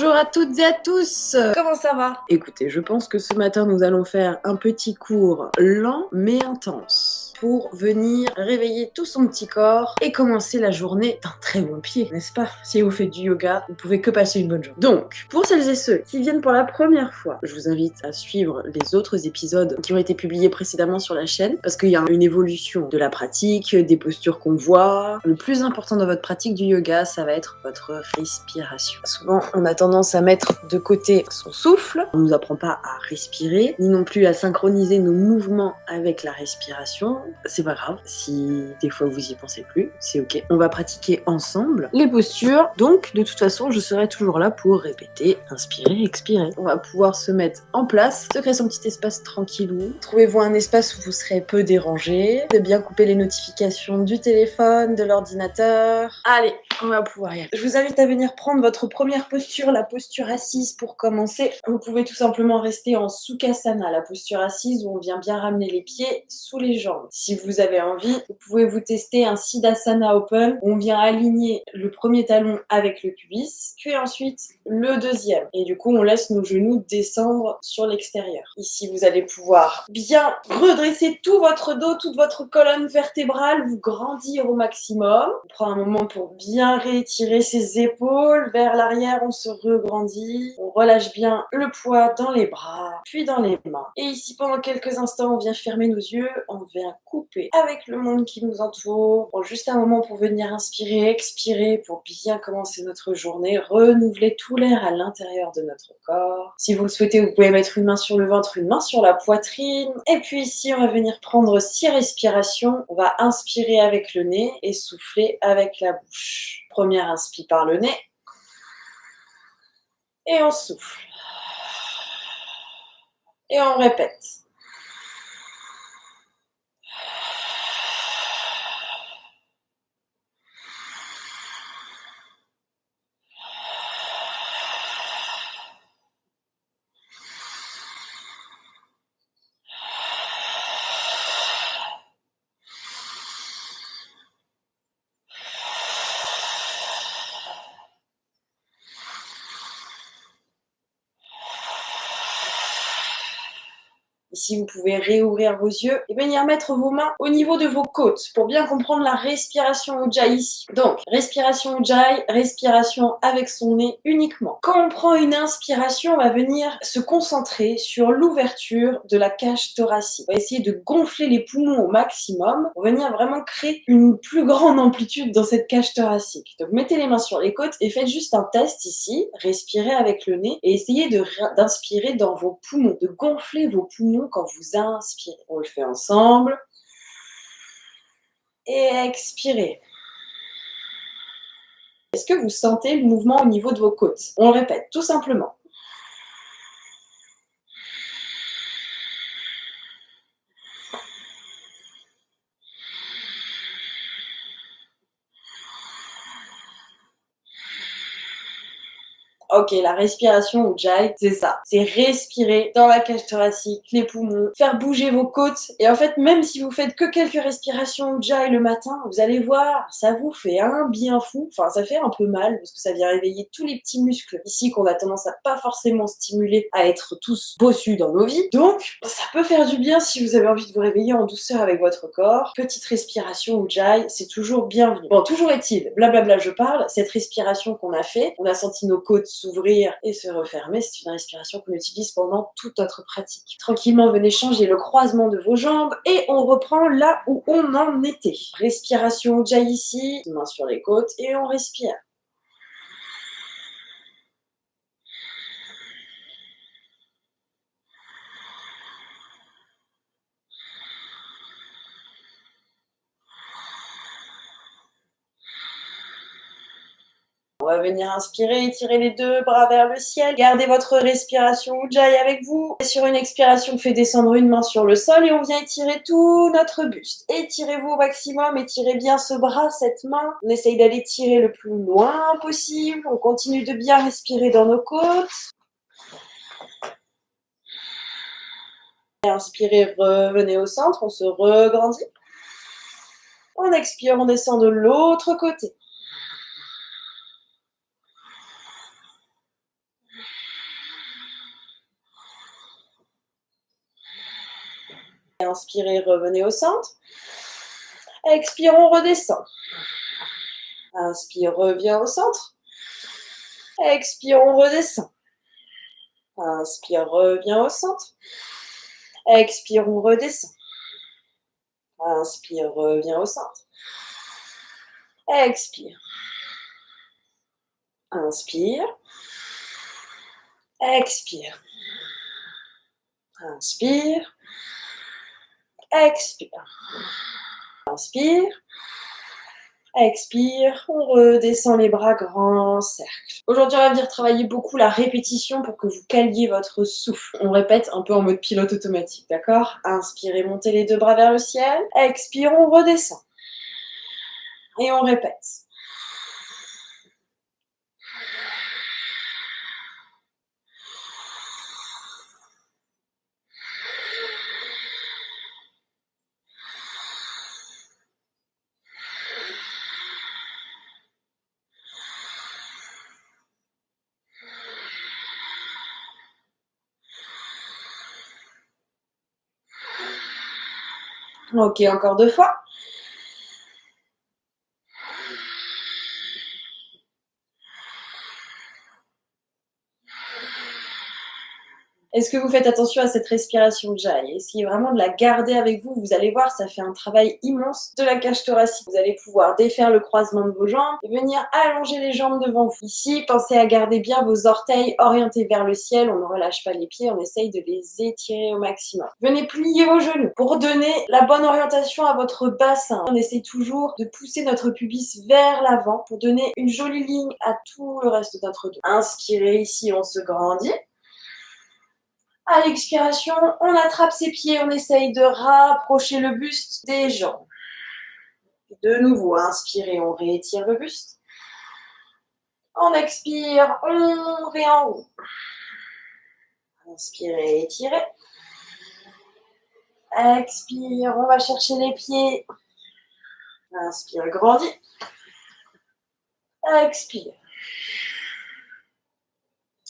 Bonjour à toutes et à tous. Comment ça va? Écoutez, je pense que ce matin nous allons faire un petit cours lent mais intense pour venir réveiller tout son petit corps et commencer la journée d'un très bon pied, n'est-ce pas? Si vous faites du yoga, vous pouvez que passer une bonne journée. Donc, pour celles et ceux qui viennent pour la première fois, je vous invite à suivre les autres épisodes qui ont été publiés précédemment sur la chaîne parce qu'il y a une évolution de la pratique, des postures qu'on voit. Le plus important dans votre pratique du yoga, ça va être votre respiration. Souvent, on a tendance à mettre de côté son souffle. On nous apprend pas à respirer, ni non plus à synchroniser nos mouvements avec la respiration. C'est pas grave, si des fois vous y pensez plus, c'est ok. On va pratiquer ensemble les postures, donc de toute façon, je serai toujours là pour répéter, inspirer, expirer. On va pouvoir se mettre en place, se créer son petit espace tranquillou. Trouvez-vous un espace où vous serez peu dérangé, de bien couper les notifications du téléphone, de l'ordinateur. Allez, on va pouvoir y aller. Je vous invite à venir prendre votre première posture, la posture assise pour commencer. Vous pouvez tout simplement rester en Sukhasana, la posture assise où on vient bien ramener les pieds sous les jambes. Si vous avez envie, vous pouvez vous tester un Siddhasana Open où on vient aligner le premier talon avec le pubis, puis ensuite le deuxième. Et du coup, on laisse nos genoux descendre sur l'extérieur. Ici, vous allez pouvoir bien redresser tout votre dos, toute votre colonne vertébrale, vous grandir au maximum. On prend un moment pour bien réétirer ses épaules vers l'arrière, on se regrandit, on relâche bien le poids dans les bras, puis dans les mains. Et ici, pendant quelques instants, on vient fermer nos yeux, on vient couper avec le monde qui nous entoure. Bon, juste un moment pour venir inspirer, expirer, pour bien commencer notre journée, renouveler tout l'air à l'intérieur de notre corps. Si vous le souhaitez, vous pouvez mettre une main sur le ventre, une main sur la poitrine. Et puis ici, on va venir prendre 6 respirations. On va inspirer avec le nez et souffler avec la bouche. Première inspire par le nez. Et on souffle. Et on répète. Ici, vous pouvez réouvrir vos yeux et venir mettre vos mains au niveau de vos côtes pour bien comprendre la respiration Ujjayi ici. Donc, respiration Ujjayi, respiration avec son nez uniquement. Quand on prend une inspiration, on va venir se concentrer sur l'ouverture de la cage thoracique. On va essayer de gonfler les poumons au maximum pour venir vraiment créer une plus grande amplitude dans cette cage thoracique. Donc, mettez les mains sur les côtes et faites juste un test ici. Respirez avec le nez et essayez d'inspirer dans vos poumons, de gonfler vos poumons quand vous inspirez. On le fait ensemble. Et expirez. Est-ce que vous sentez le mouvement au niveau de vos côtes? On le répète, tout simplement. Ok, la respiration Ujjayi, c'est ça. C'est respirer dans la cage thoracique, les poumons, faire bouger vos côtes. Et en fait, même si vous faites que quelques respirations Ujjayi le matin, vous allez voir, ça vous fait un bien fou. Enfin, ça fait un peu mal parce que ça vient réveiller tous les petits muscles ici qu'on a tendance à pas forcément stimuler, à être tous bossus dans nos vies. Donc, ça peut faire du bien si vous avez envie de vous réveiller en douceur avec votre corps. Petite respiration Ujjayi, c'est toujours bienvenu. Bon, toujours est-il, blablabla, je parle, cette respiration qu'on a fait, on a senti nos côtes s'ouvrir et se refermer, c'est une respiration qu'on utilise pendant toute notre pratique. Tranquillement, venez changer le croisement de vos jambes et on reprend là où on en était. Respiration Ujjayi ici, main sur les côtes et on respire. On va venir inspirer, étirer les deux bras vers le ciel. Gardez votre respiration Ujjayi avec vous. Et sur une expiration, on fait descendre une main sur le sol et on vient étirer tout notre buste. Étirez-vous au maximum, étirez bien ce bras, cette main. On essaye d'aller tirer le plus loin possible. On continue de bien respirer dans nos côtes. Et inspirez, revenez au centre, on se regrandit. On expire, on descend de l'autre côté. Inspirez, revenez au centre. Expire, on redescend. Inspire, revient au centre. Expire, on redescend. Inspire, revient au centre. Expire, on redescend. Inspire, revient au centre. Expire. Inspire. Expire. Inspire. Expire. Inspire. Expire, on redescend les bras, grand cercle. Aujourd'hui, on va venir travailler beaucoup la répétition pour que vous caliez votre souffle. On répète un peu en mode pilote automatique, d'accord? Inspirez, montez les deux bras vers le ciel. Expire, on redescend. Et on répète. Ok, encore 2 fois. Est-ce que vous faites attention à cette respiration Jai? Essayez vraiment de la garder avec vous. Vous allez voir, ça fait un travail immense de la cage thoracique. Vous allez pouvoir défaire le croisement de vos jambes et venir allonger les jambes devant vous. Ici, pensez à garder bien vos orteils orientés vers le ciel. On ne relâche pas les pieds, on essaye de les étirer au maximum. Venez plier vos genoux pour donner la bonne orientation à votre bassin. On essaie toujours de pousser notre pubis vers l'avant pour donner une jolie ligne à tout le reste de notre dos. Inspirez ici, on se grandit. À l'expiration, on attrape ses pieds, on essaye de rapprocher le buste des jambes. De nouveau, inspirez, on réétire le buste. On expire, on réenroule. Inspirez, étirez. Expire, on va chercher les pieds. Inspire, grandis. Expire.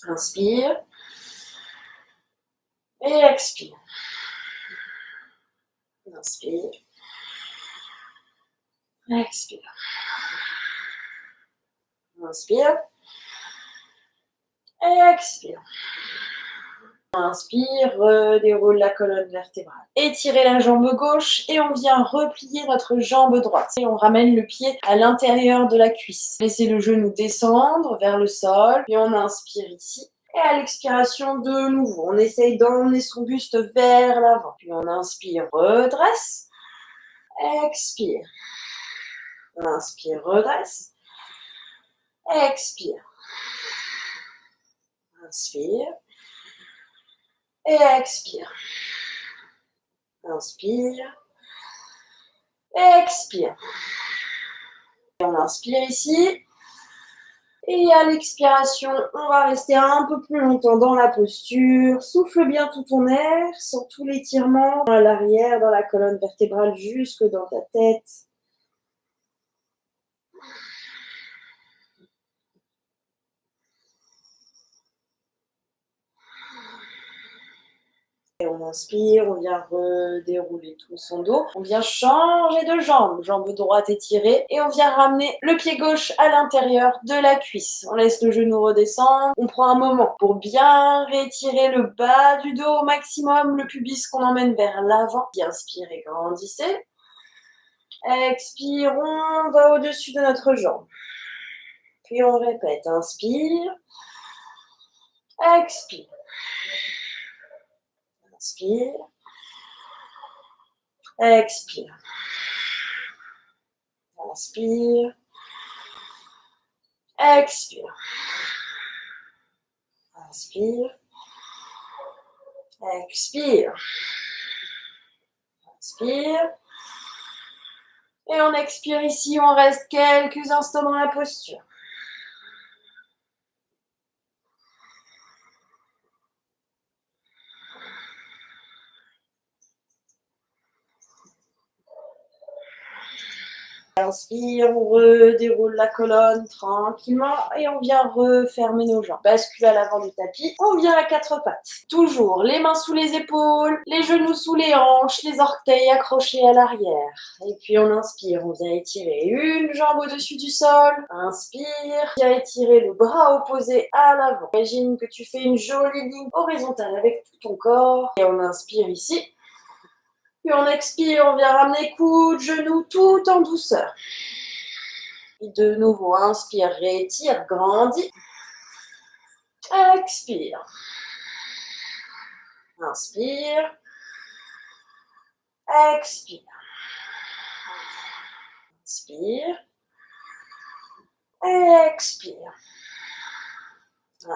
Inspire. Et expire. Inspire. Expire. Inspire. Et expire. Inspire, redéroule la colonne vertébrale. Étirez la jambe gauche et on vient replier notre jambe droite. Et on ramène le pied à l'intérieur de la cuisse. Laissez le genou descendre vers le sol. Et on inspire ici. Et à l'expiration, de nouveau, on essaye d'emmener son buste vers l'avant. Puis on inspire, redresse. Expire. Inspire, redresse. Expire. Inspire. Et expire. Inspire. Et expire. Et on inspire ici. Et à l'expiration, on va rester un peu plus longtemps dans la posture. Souffle bien tout ton air, sans tout l'étirement à l'arrière, dans la colonne vertébrale, jusque dans ta tête. Et on inspire, on vient redérouler tout son dos. On vient changer de jambe. Jambe droite étirée. Et on vient ramener le pied gauche à l'intérieur de la cuisse. On laisse le genou redescendre. On prend un moment pour bien réétirer le bas du dos au maximum. Le pubis qu'on emmène vers l'avant. Inspirez, grandissez. Expire, on va au-dessus de notre jambe. Puis on répète. Inspire. Expire. Inspire. Expire. Inspire. Expire. Inspire. Expire. Inspire. Et on expire ici, on reste quelques instants dans la posture. inspire, on redéroule la colonne tranquillement et on vient refermer nos jambes. Bascule à l'avant du tapis, on vient à quatre pattes. Toujours les mains sous les épaules, les genoux sous les hanches, les orteils accrochés à l'arrière. Et puis on inspire, on vient étirer une jambe au-dessus du sol. Inspire, viens étirer le bras opposé à l'avant. Imagine que tu fais une jolie ligne horizontale avec tout ton corps. Et on inspire ici. Puis on expire, on vient ramener coudes, genoux, tout en douceur. Et de nouveau, inspire, réétire, grandis. Expire. Inspire. Expire. Inspire. Expire.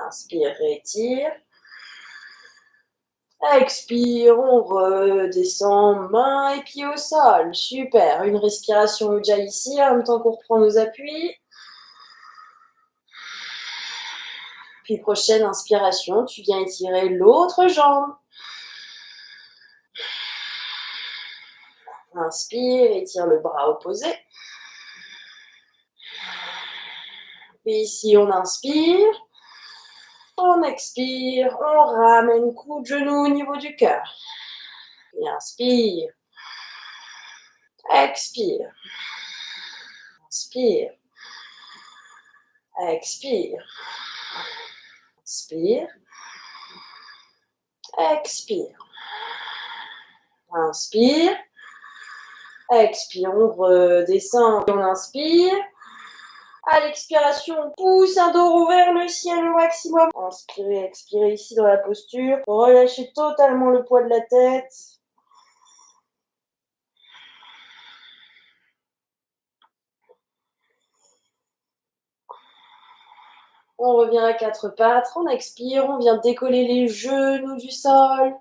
Inspire, réétire. Expire, on redescend, mains et pieds au sol. Super, une respiration ujjayi ici, en même temps qu'on reprend nos appuis. Puis prochaine inspiration, tu viens étirer l'autre jambe. Inspire, étire le bras opposé. Puis ici, on inspire. On expire, on ramène coude, genou au niveau du cœur. Et inspire. Expire. Inspire. Expire. Inspire. Expire. Inspire. Expire, on redescend. On inspire. À l'expiration, on pousse un dos vers le ciel au maximum. Inspirez, expirez ici dans la posture. Relâchez totalement le poids de la tête. On revient à quatre pattes, on expire, on vient décoller les genoux du sol.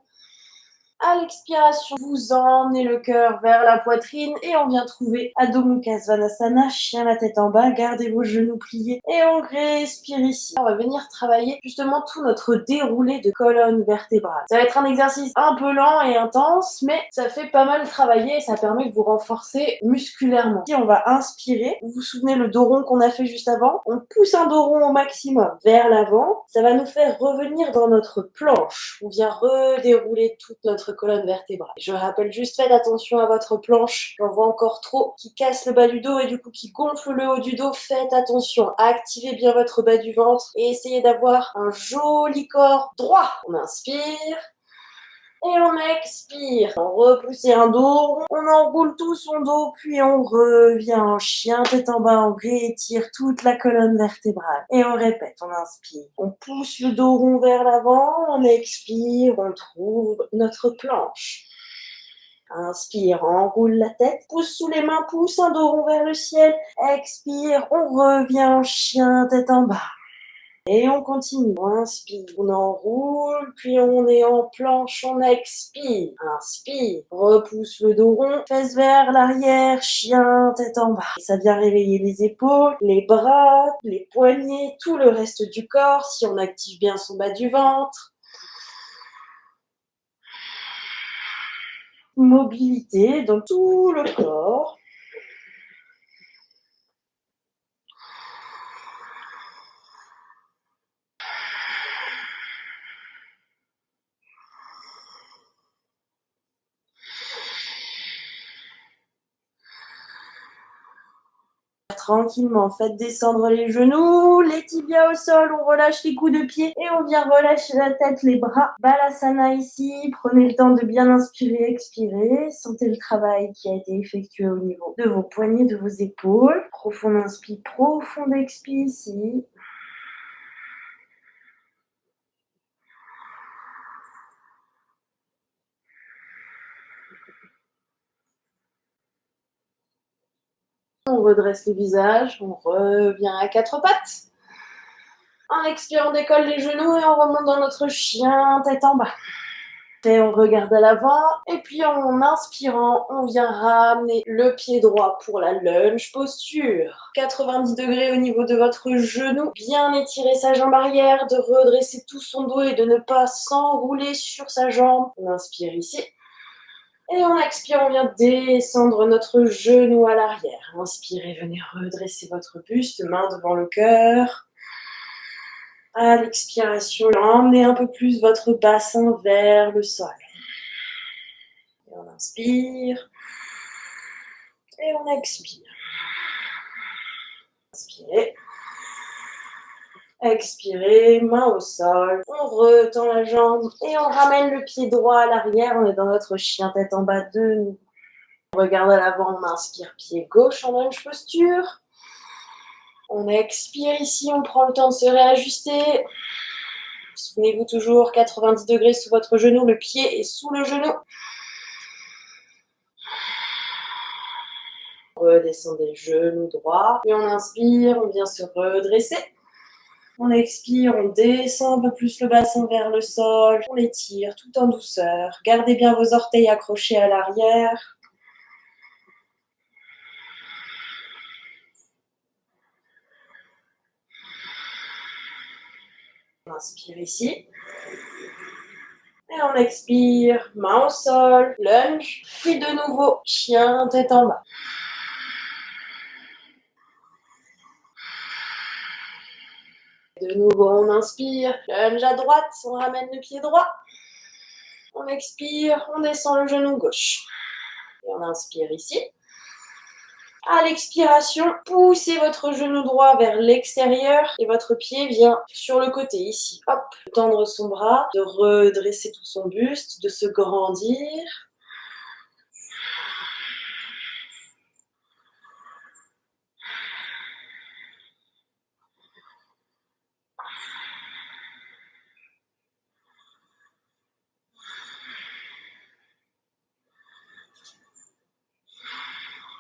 À l'expiration, vous emmenez le cœur vers la poitrine et on vient trouver Adho Mukha Svanasana, chien la tête en bas, gardez vos genoux pliés et on respire ici. On va venir travailler justement tout notre déroulé de colonne vertébrale. Ça va être un exercice un peu lent et intense, mais ça fait pas mal travailler et ça permet de vous renforcer musculairement. Ici, on va inspirer. Vous vous souvenez le dos rond qu'on a fait juste avant? On pousse un dos rond au maximum vers l'avant. Ça va nous faire revenir dans notre planche. On vient redérouler toute notre colonne vertébrale. Je rappelle juste, faites attention à votre planche. J'en vois encore trop qui casse le bas du dos et du coup qui gonfle le haut du dos. Faites attention. Activez bien votre bas du ventre et essayez d'avoir un joli corps droit. On inspire. Et on expire. On repousse un dos, on enroule tout son dos, puis on revient en chien, tête en bas, on réétire toute la colonne vertébrale. Et on répète, on inspire. On pousse le dos rond vers l'avant, on expire, on trouve notre planche. Inspire, enroule la tête, pousse sous les mains, pousse un dos rond vers le ciel. Expire, on revient en chien, tête en bas. Et on continue. On inspire, on enroule, puis on est en planche, on expire. Inspire, repousse le dos rond, fesses vers l'arrière, chien, tête en bas. Et ça vient réveiller les épaules, les bras, les poignets, tout le reste du corps, si on active bien son bas du ventre. Mobilité dans tout le corps. Tranquillement, faites descendre les genoux, les tibias au sol, on relâche les coups de pied et on vient relâcher la tête, les bras. Balasana ici, prenez le temps de bien inspirer, expirer. Sentez le travail qui a été effectué au niveau de vos poignets, de vos épaules. Profond inspire, profond expire ici. On redresse le visage, on revient à quatre pattes. En expirant, on décolle les genoux et on remonte dans notre chien, tête en bas. Et on regarde à l'avant, et puis en inspirant, on vient ramener le pied droit pour la lunge posture. 90 degrés au niveau de votre genou, bien étirer sa jambe arrière, de redresser tout son dos et de ne pas s'enrouler sur sa jambe. On inspire ici. Et on expire, on vient descendre notre genou à l'arrière. Inspirez, venez redresser votre buste, main devant le cœur. À l'expiration, emmenez un peu plus votre bassin vers le sol. Et on inspire. Et on expire. Inspirez. Expirez, main au sol. On retend la jambe et on ramène le pied droit à l'arrière. On est dans notre chien tête en bas de nous. On regarde à l'avant, on inspire, pied gauche en lunge posture. On expire ici, on prend le temps de se réajuster. Souvenez-vous toujours, 90 degrés sous votre genou, le pied est sous le genou. Redescendez genou droit. Et on inspire, on vient se redresser. On expire, on descend un peu plus le bassin vers le sol. On étire tout en douceur. Gardez bien vos orteils accrochés à l'arrière. On inspire ici. Et on expire, main au sol, lunge. Puis de nouveau, chien tête en bas. De nouveau, on inspire, lunge à droite, on ramène le pied droit. On expire, on descend le genou gauche. Et on inspire ici. À l'expiration, poussez votre genou droit vers l'extérieur et votre pied vient sur le côté ici. Hop, tendre son bras, de redresser tout son buste, de se grandir.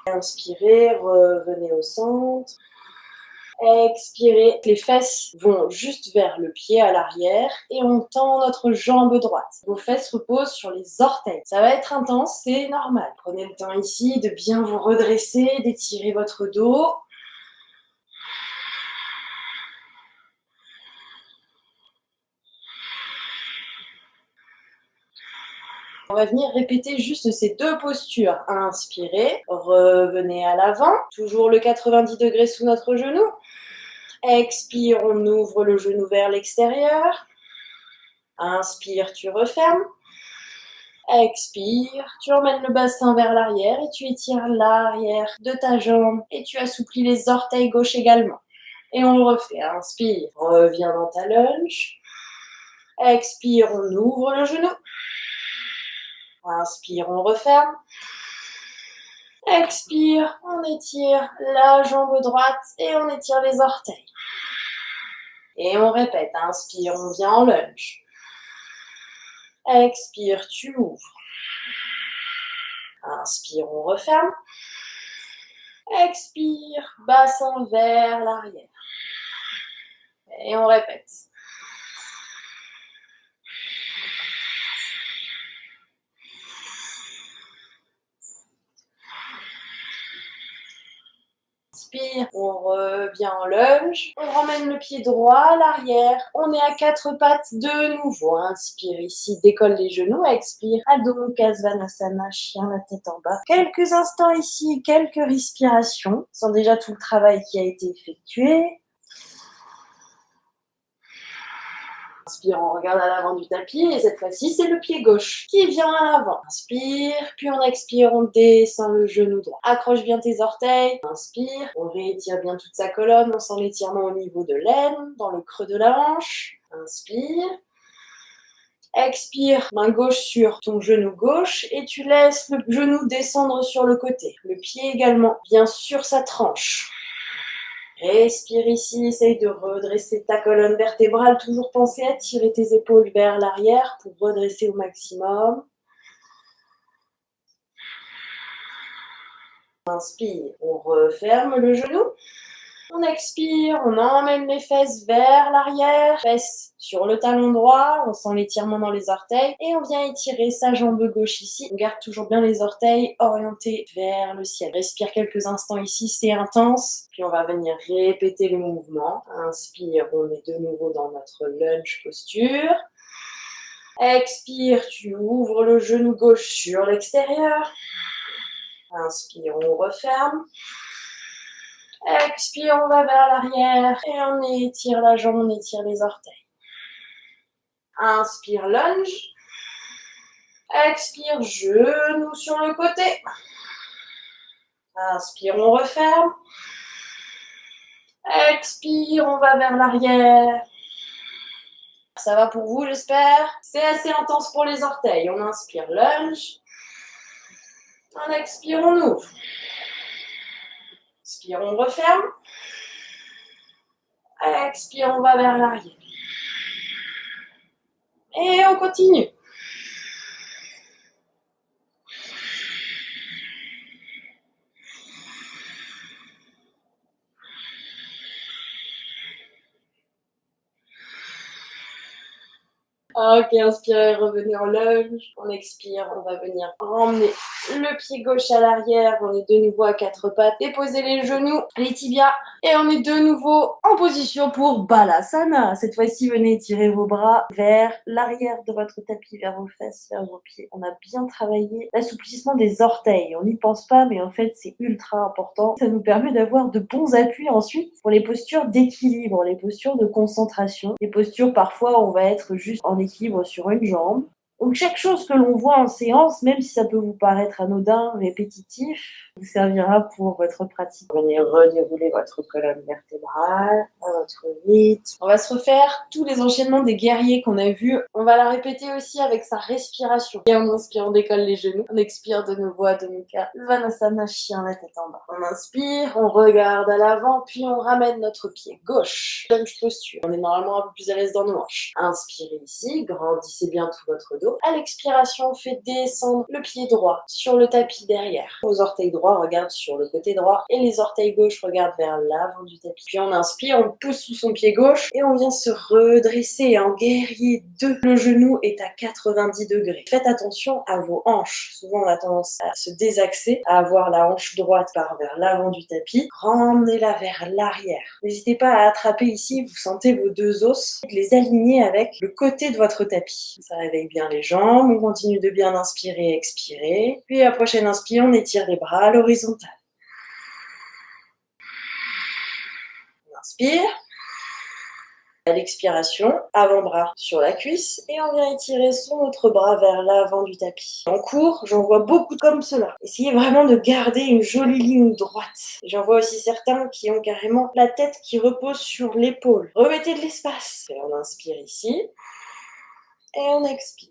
Inspirez, revenez au centre. Expirez, les fesses vont juste vers le pied à l'arrière et on tend notre jambe droite. Vos fesses reposent sur les orteils. Ça va être intense, c'est normal. Prenez le temps ici de bien vous redresser, d'étirer votre dos. On va venir répéter juste ces deux postures. Inspirez, revenez à l'avant, toujours le 90 degrés sous notre genou. Expire, on ouvre le genou vers l'extérieur. Inspire, tu refermes. Expire, tu emmènes le bassin vers l'arrière et tu étires l'arrière de ta jambe et tu assouplis les orteils gauche également. Et on le refait. Inspire, reviens dans ta lunge. Expire, on ouvre le genou. Inspire, on referme. Expire, on étire la jambe droite et on étire les orteils. Et on répète, inspire, on vient en lunge. Expire, tu ouvres. Inspire, on referme. Expire, bassin vers l'arrière. Et on répète. Inspire, on revient en lunge. On ramène le pied droit à l'arrière. On est à quatre pattes de nouveau. Inspire ici, décolle les genoux. Expire, Adho Mukha Svanasana, chien la tête en bas. Quelques instants ici, quelques respirations. Sans déjà tout le travail qui a été effectué. Inspire, on regarde à l'avant du tapis et cette fois-ci, c'est le pied gauche qui vient à l'avant. Inspire, puis on expire, on descend le genou droit. Accroche bien tes orteils. Inspire, on réétire bien toute sa colonne. On sent l'étirement au niveau de l'aine, dans le creux de la hanche. Inspire. Expire, main gauche sur ton genou gauche et tu laisses le genou descendre sur le côté. Le pied également, bien sur sa tranche. Respire ici, essaye de redresser ta colonne vertébrale. Toujours penser à tirer tes épaules vers l'arrière pour redresser au maximum. Inspire, on referme le genou. On expire, on emmène les fesses vers l'arrière, fesses sur le talon droit, on sent l'étirement dans les orteils et on vient étirer sa jambe gauche ici. On garde toujours bien les orteils orientés vers le ciel. Respire quelques instants ici, c'est intense. Puis on va venir répéter le mouvement. Inspire, on est de nouveau dans notre lunge posture. Expire, tu ouvres le genou gauche sur l'extérieur. Inspire, on referme. Expire, on va vers l'arrière. Et on étire la jambe, on étire les orteils. Inspire, lunge. Expire, genou sur le côté. Inspire, on referme. Expire, on va vers l'arrière. Ça va pour vous, j'espère. C'est assez intense pour les orteils. On inspire, lunge. On expire, on ouvre. Inspire, on referme. Expire, on va vers l'arrière. Et on continue. Ok, inspirez, revenez en lunge. On expire, on va venir emmener le pied gauche à l'arrière. On est de nouveau à quatre pattes. Déposez les genoux, les tibias. Et on est de nouveau en position pour Balasana. Cette fois-ci, venez tirer vos bras vers l'arrière de votre tapis, vers vos fesses, vers vos pieds. On a bien travaillé l'assouplissement des orteils. On n'y pense pas, mais en fait, c'est ultra important. Ça nous permet d'avoir de bons appuis ensuite pour les postures d'équilibre, les postures de concentration. Les postures, parfois, on va être juste en équilibre sur une jambe. Donc chaque chose que l'on voit en séance, même si ça peut vous paraître anodin, répétitif, vous servira pour votre pratique. Venez redérouler votre colonne vertébrale à votre rythme. On va se refaire tous les enchaînements des guerriers qu'on a vus. On va la répéter aussi avec sa respiration. Et on inspire, on décolle les genoux. On expire de nouveau Adho Mukha Svanasana, chien la tête en bas. On inspire, on regarde à l'avant, puis on ramène notre pied gauche. Lunge posture. On est normalement un peu plus à l'aise dans nos hanches. Inspirez ici, grandissez bien tout votre dos. À l'expiration, faites descendre le pied droit sur le tapis derrière. Vos orteils droits regardent sur le côté droit et les orteils gauches regardent vers l'avant du tapis. Puis on inspire, on pousse sous son pied gauche et on vient se redresser en guerrier 2. Le genou est à 90 degrés. Faites attention à vos hanches. Souvent on a tendance à se désaxer, à avoir la hanche droite par vers l'avant du tapis. Ramenez-la vers l'arrière. N'hésitez pas à attraper ici, vous sentez vos deux os, les aligner avec le côté de votre tapis. Ça réveille bien les jambes, on continue de bien inspirer et expirer. Puis à la prochaine inspire, on étire les bras à l'horizontale. On inspire. À l'expiration, avant-bras sur la cuisse et on vient étirer son autre bras vers l'avant du tapis. En cours, j'en vois beaucoup comme cela. Essayez vraiment de garder une jolie ligne droite. J'en vois aussi certains qui ont carrément la tête qui repose sur l'épaule. Remettez de l'espace. Et on inspire ici et on expire.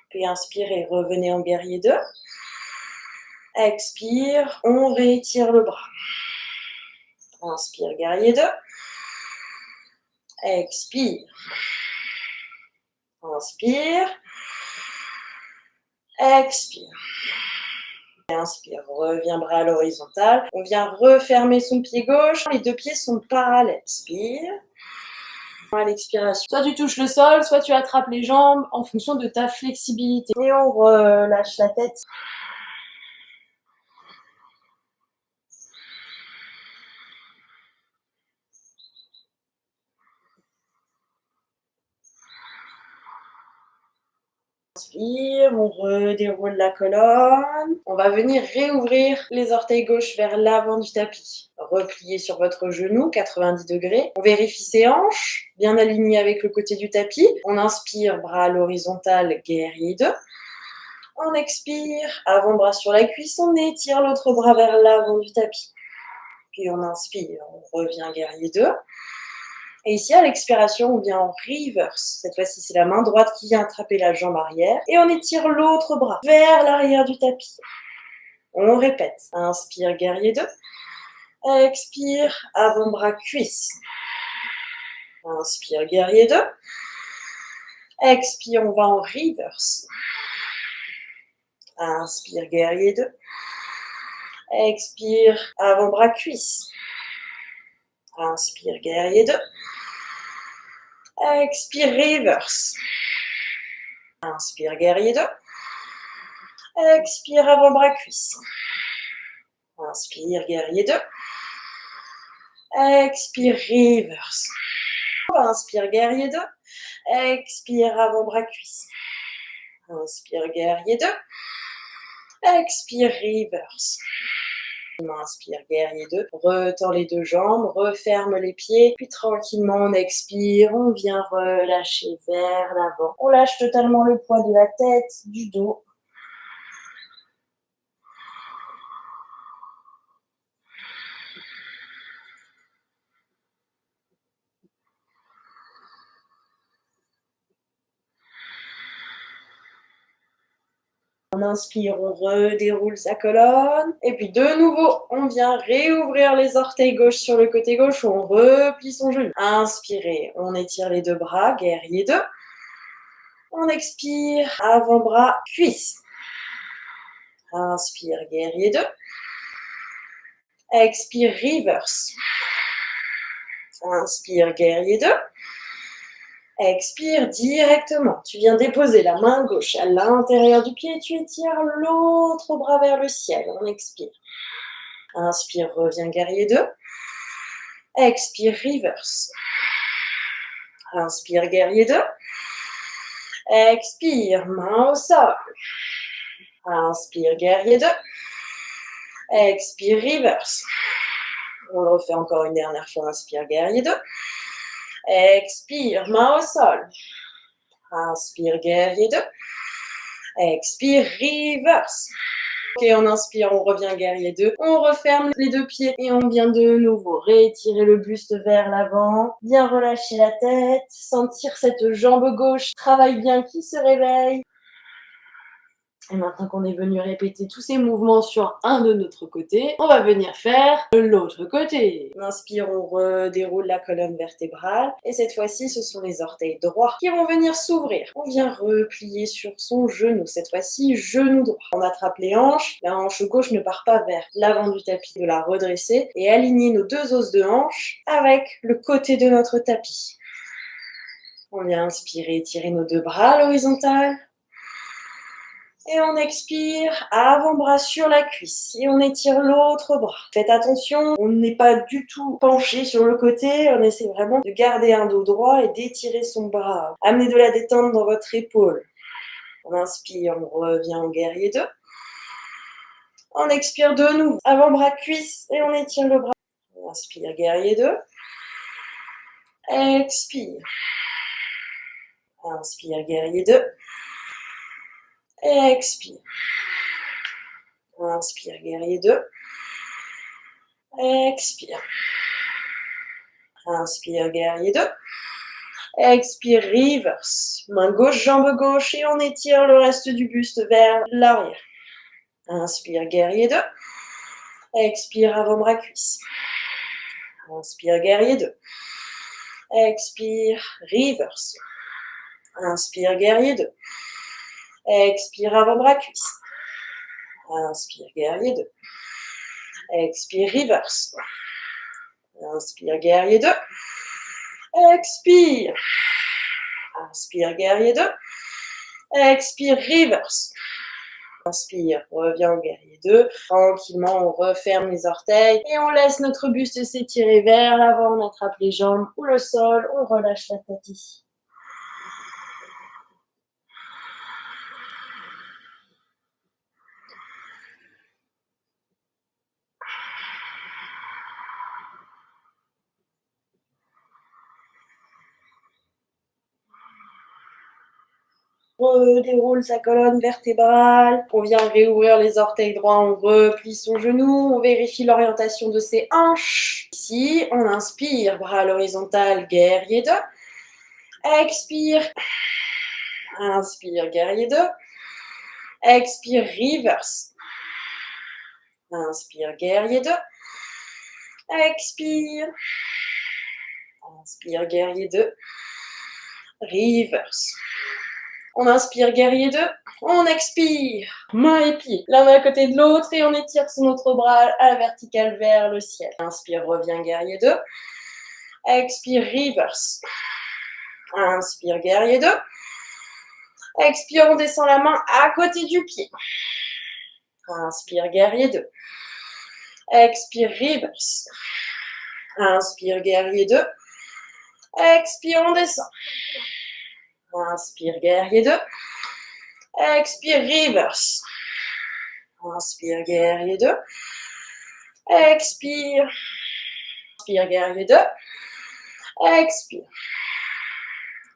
Puis inspirez, revenez en guerrier 2. Expire, on réétire le bras. Inspire, guerrier 2. Expire. Inspire. Expire. Inspire, reviens bras à l'horizontale. On vient refermer son pied gauche. Les deux pieds sont parallèles. Inspire. À l'expiration, soit tu touches le sol, soit tu attrapes les jambes en fonction de ta flexibilité. Et on relâche la tête. Inspire, on redéroule la colonne. On va venir réouvrir les orteils gauches vers l'avant du tapis. Repliez sur votre genou, 90 degrés. On vérifie ses hanches, bien alignées avec le côté du tapis. On inspire, bras à l'horizontale, guerrier 2. On expire, avant-bras sur la cuisse, on étire l'autre bras vers l'avant du tapis. Puis on inspire, on revient guerrier 2. Et ici, à l'expiration, on vient en reverse. Cette fois-ci, c'est la main droite qui vient attraper la jambe arrière. Et on étire l'autre bras vers l'arrière du tapis. On répète. Inspire, guerrier 2. Expire, avant-bras, cuisse. Inspire, guerrier 2. Expire, on va en reverse. Inspire, guerrier 2. Expire, avant-bras, cuisse. Inspire, guerrier 2. Expire, reverse. Inspire, guerrier 2. Expire, avant-bras, cuisse. Inspire, guerrier 2. Expire, reverse. Inspire, guerrier 2. Expire, avant-bras, cuisse. Inspire, guerrier 2. Expire, reverse. Inspire, guerrier 2. Retends les deux jambes, referme les pieds. Puis tranquillement, on expire. On vient relâcher vers l'avant. On lâche totalement le poids de la tête, du dos. On inspire, on redéroule sa colonne. Et puis de nouveau, on vient réouvrir les orteils gauche sur le côté gauche. On replie son genou. Inspirez, on étire les deux bras, guerrier 2. On expire, avant-bras, cuisse. Inspire, guerrier 2. Expire, reverse. Inspire, guerrier 2. Expire directement. Tu viens déposer la main gauche à l'intérieur du pied et tu étires l'autre bras vers le ciel. On expire. Inspire, reviens, guerrier 2. Expire, reverse. Inspire, guerrier 2. Expire, main au sol. Inspire, guerrier 2. Expire, reverse. On le refait encore une dernière fois. Inspire, guerrier 2. Expire, main au sol. Inspire, guerrier 2. Expire, reverse. Ok, on inspire, on revient guerrier 2. On referme les deux pieds et on vient de nouveau réétirer le buste vers l'avant. Bien relâcher la tête. Sentir cette jambe gauche. Travaille bien, qui se réveille. Et maintenant qu'on est venu répéter tous ces mouvements sur un de notre côté, on va venir faire l'autre côté. On inspire, on redéroule la colonne vertébrale. Et cette fois-ci, ce sont les orteils droits qui vont venir s'ouvrir. On vient replier sur son genou. Cette fois-ci, genou droit. On attrape les hanches. La hanche gauche ne part pas vers l'avant du tapis. De la redresser et aligner nos deux os de hanche avec le côté de notre tapis. On vient inspirer, étirer nos deux bras à l'horizontale. Et on expire, avant-bras sur la cuisse. Et on étire l'autre bras. Faites attention, on n'est pas du tout penché sur le côté. On essaie vraiment de garder un dos droit et d'étirer son bras. Amenez de la détente dans votre épaule. On inspire, on revient en guerrier 2. On expire de nouveau, avant-bras cuisse. Et on étire le bras. On inspire, guerrier 2. Expire. Inspire, guerrier 2. Expire. Inspire, guerrier 2. Expire. Inspire, guerrier 2. Expire, reverse. Main gauche, jambe gauche et on étire le reste du buste vers l'arrière. Inspire, guerrier 2. Expire, avant-bras cuisse. Inspire, guerrier 2. Expire, reverse. Inspire, guerrier 2. Expire, avant-bras cuisse. Inspire, guerrier 2. Expire, reverse. Inspire, guerrier 2. Expire. Inspire, guerrier 2. Expire, reverse. Inspire, reviens au guerrier 2. Tranquillement, on referme les orteils et on laisse notre buste s'étirer vers l'avant. On attrape les jambes ou le sol. On relâche la tête ici. Redéroule sa colonne vertébrale. On vient réouvrir les orteils droits, on replie son genou, on vérifie l'orientation de ses hanches. Ici, on inspire, bras à l'horizontale, guerrier 2. Expire. Inspire, guerrier 2. Expire, reverse. Inspire, guerrier 2. Expire. Inspire, guerrier 2. Reverse. On inspire, guerrier 2. On expire. Mains et pieds, l'un à côté de l'autre et on étire son autre bras à la verticale vers le ciel. Inspire, reviens, guerrier 2. Expire, reverse. Inspire, guerrier 2. Expire, on descend la main à côté du pied. Inspire, guerrier 2. Expire, reverse. Inspire, guerrier 2. Expire, on descend. Inspire, guerrier 2. Expire, reverse. Inspire, guerrier 2. Expire. Inspire, guerrier 2. Expire.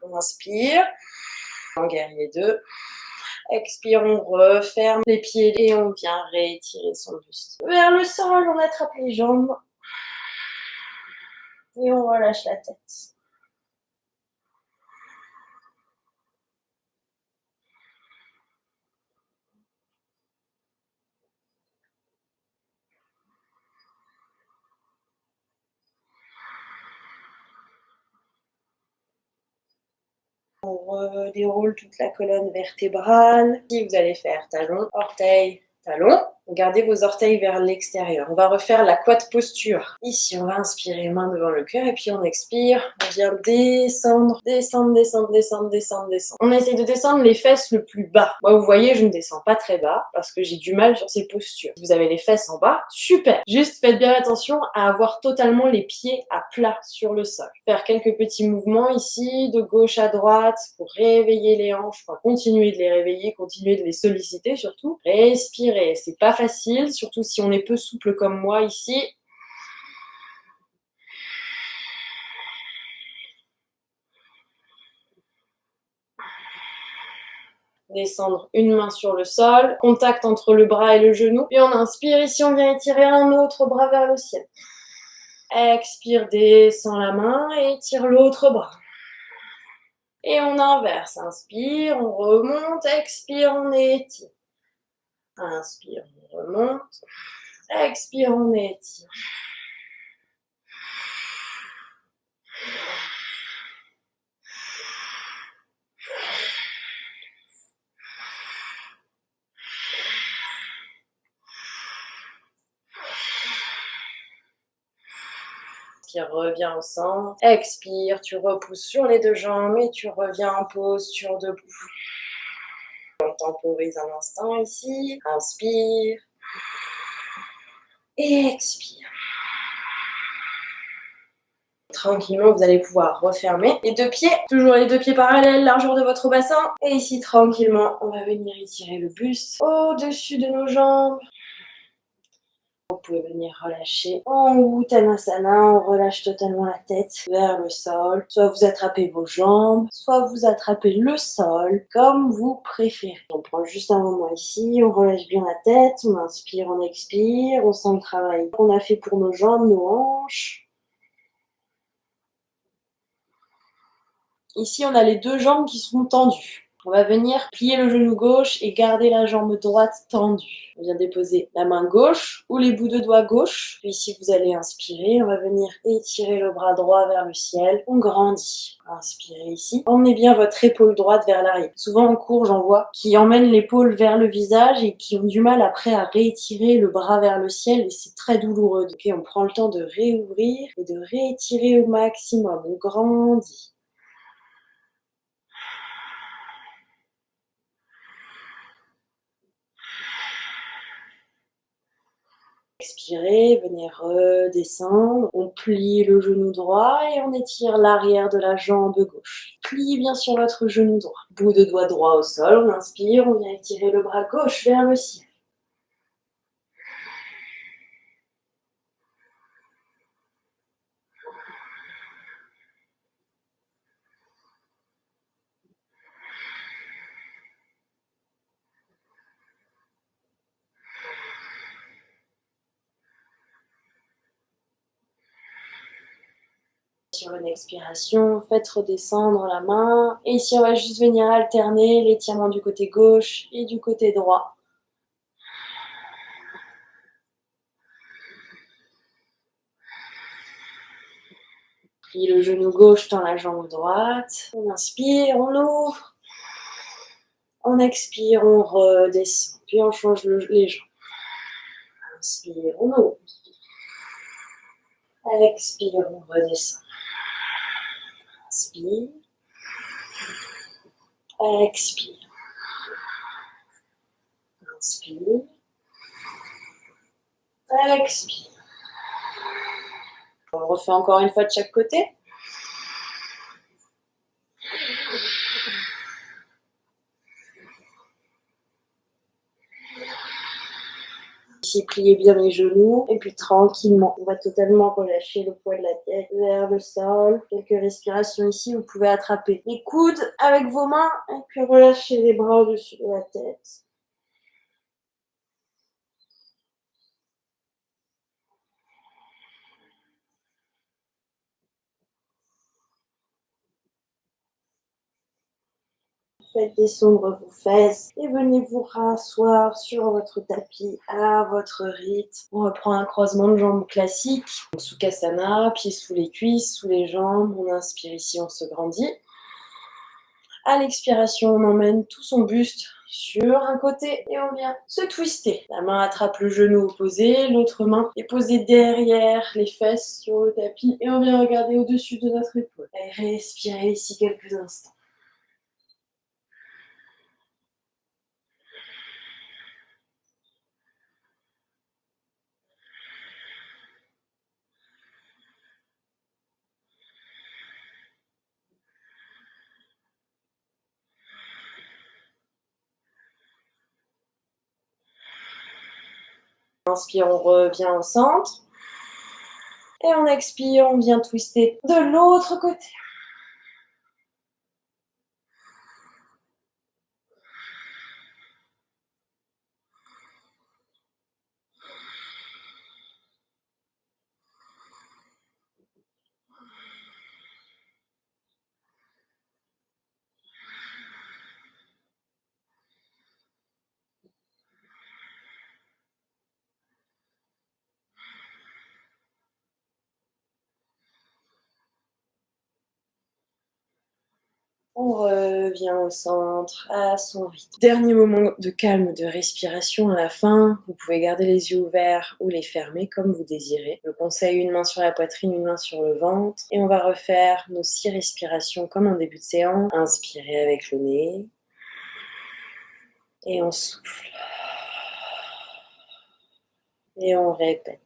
On inspire. En guerrier 2. Expire, on referme les pieds et on vient réétirer son buste. Vers le sol, on attrape les jambes. Et on relâche la tête. On redéroule toute la colonne vertébrale. Puis vous allez faire talon, orteil, talon. Gardez vos orteils vers l'extérieur. On va refaire la quad posture. Ici, on va inspirer, main devant le cœur, et puis on expire. On vient descendre, descendre, descendre, descendre, descendre, descendre. On essaye de descendre les fesses le plus bas. Moi, vous voyez, je ne descends pas très bas parce que j'ai du mal sur ces postures. Vous avez les fesses en bas, super. Juste faites bien attention à avoir totalement les pieds à plat sur le sol. Faire quelques petits mouvements ici, de gauche à droite, pour réveiller les hanches. Enfin, continuer de les réveiller, continuer de les solliciter surtout. Respirez, c'est pas facile, surtout si on est peu souple comme moi ici. Descendre une main sur le sol, contact entre le bras et le genou. Puis on inspire, ici on vient étirer un autre bras vers le ciel. Expire, descend la main et étire l'autre bras. Et on inverse, inspire, on remonte, expire, on étire. Inspire, on remonte, expire, on étire. Inspire, reviens au centre. Expire, tu repousses sur les deux jambes et tu reviens en posture debout. On temporise un instant ici. Inspire. Et expire. Tranquillement, vous allez pouvoir refermer les deux pieds. Toujours les deux pieds parallèles, largeur de votre bassin. Et ici, tranquillement, on va venir étirer le buste au-dessus de nos jambes. Vous pouvez venir relâcher en Uttanasana, on relâche totalement la tête vers le sol. Soit vous attrapez vos jambes, soit vous attrapez le sol, comme vous préférez. On prend juste un moment ici, on relâche bien la tête, on inspire, on expire, on sent le travail qu'on a fait pour nos jambes, nos hanches. Ici, on a les deux jambes qui sont tendues. On va venir plier le genou gauche et garder la jambe droite tendue. On vient déposer la main gauche ou les bouts de doigts gauche. Puis ici, vous allez inspirer. On va venir étirer le bras droit vers le ciel. On grandit. Inspirez ici. Emmenez bien votre épaule droite vers l'arrière. Souvent en cours, j'en vois qui emmènent l'épaule vers le visage et qui ont du mal après à réétirer le bras vers le ciel et c'est très douloureux. Donc, on prend le temps de réouvrir et de réétirer au maximum. On grandit. Expirez, venez redescendre. On plie le genou droit et on étire l'arrière de la jambe gauche. Pliez bien sur votre genou droit. Bout de doigt droit au sol, on inspire, on vient étirer le bras gauche vers le ciel. Sur une expiration, faites redescendre la main. Et ici, on va juste venir alterner l'étirement du côté gauche et du côté droit. Plie le genou gauche dans la jambe droite. On inspire, on ouvre. On expire, on redescend. Puis on change les jambes. Inspire, on ouvre. Expire, on redescend. Inspire. Expire. Inspire. Expire. On refait encore une fois de chaque côté. ici, pliez bien les genoux. Et puis tranquillement, on va totalement relâcher le poids de la tête vers le sol. Quelques respirations ici, vous pouvez attraper les coudes avec vos mains et puis relâcher les bras au-dessus de la tête. Faites descendre vos fesses et venez vous rasseoir sur votre tapis à votre rythme. On reprend un croisement de jambes classique. Sukhasana, pieds sous les cuisses, sous les jambes. On inspire ici, on se grandit. À l'expiration, on emmène tout son buste sur un côté et on vient se twister. La main attrape le genou opposé, l'autre main est posée derrière les fesses sur le tapis et on vient regarder au-dessus de notre épaule. Et respirez ici quelques instants. Inspire, on revient au centre. Et on expire, on vient twister de l'autre côté. On revient au centre à son rythme. Dernier moment de calme, de respiration à la fin. Vous pouvez garder les yeux ouverts ou les fermer comme vous désirez. Je conseille une main sur la poitrine, une main sur le ventre. Et on va refaire nos 6 respirations comme en début de séance. Inspirez avec le nez. Et on souffle. Et on répète.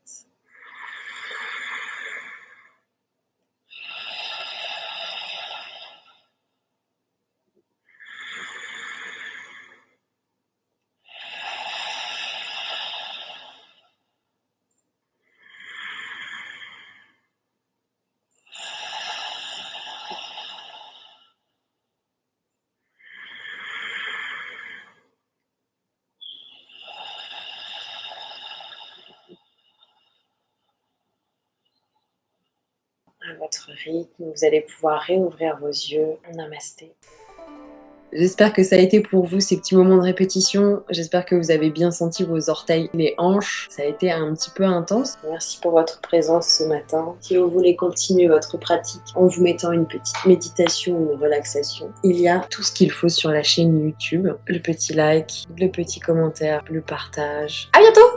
À votre rythme, vous allez pouvoir réouvrir vos yeux. Namasté. J'espère que ça a été pour vous ces petits moments de répétition. J'espère que vous avez bien senti vos orteils, les hanches. Ça a été un petit peu intense. Merci pour votre présence ce matin. Si vous voulez continuer votre pratique en vous mettant une petite méditation ou une relaxation, il y a tout ce qu'il faut sur la chaîne YouTube. Le petit like, le petit commentaire, le partage. À bientôt!